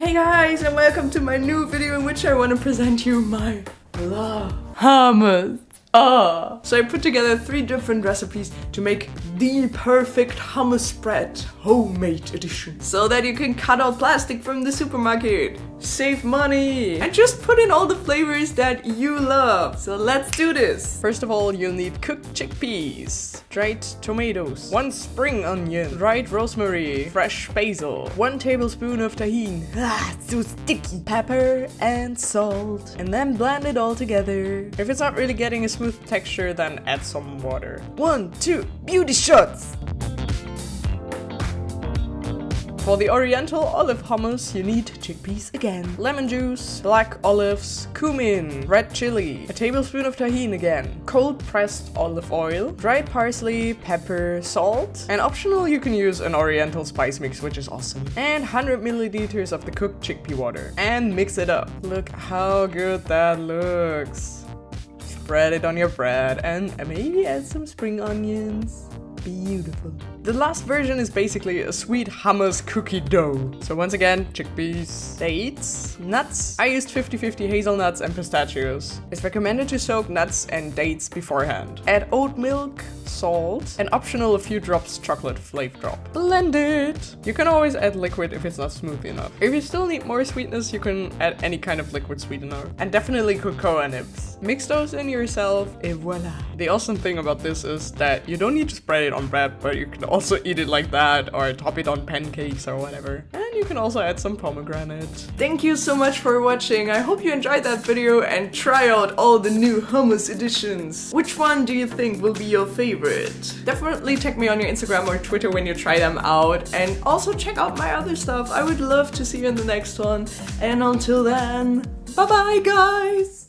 Hey guys, and welcome to my new video in which I want to present you my love hummus. So I put together 3 different recipes to make the perfect hummus spread, homemade edition, so that you can cut out plastic from the supermarket, save money, and just put in all the flavors that you love. So let's do this. First of all, you'll need cooked chickpeas, dried tomatoes, 1 spring onion, dried rosemary, fresh basil, 1 tablespoon of tahin, it's so sticky, pepper and salt, and then blend it all together. If it's not really getting a smooth texture, then add some water. 1, 2, beauty shots! For the oriental olive hummus, you need chickpeas again, lemon juice, black olives, cumin, red chili, a tablespoon of tahin again, cold pressed olive oil, dried parsley, pepper, salt, and optional you can use an oriental spice mix, which is awesome, and 100 milliliters of the cooked chickpea water, and mix it up. Look how good that looks. Spread it on your bread and maybe add some spring onions. Beautiful. The last version is basically a sweet hummus cookie dough. So once again, chickpeas, dates, nuts. I used 50-50 hazelnuts and pistachios. It's recommended to soak nuts and dates beforehand. Add oat milk, salt, and optional a few drops chocolate flavor drop. Blend it! You can always add liquid if it's not smooth enough. If you still need more sweetness, you can add any kind of liquid sweetener. And definitely cocoa nibs. Mix those in yourself, et voila. The awesome thing about this is that you don't need to spread it on bread, but you can also eat it like that or top it on pancakes or whatever. And you can also add some pomegranate. Thank you so much for watching. I hope you enjoyed that video and try out all the new hummus editions. Which one do you think will be your favorite? Definitely tag me on your Instagram or Twitter when you try them out, and also check out my other stuff. I would love to see you in the next one. And until then, bye bye guys!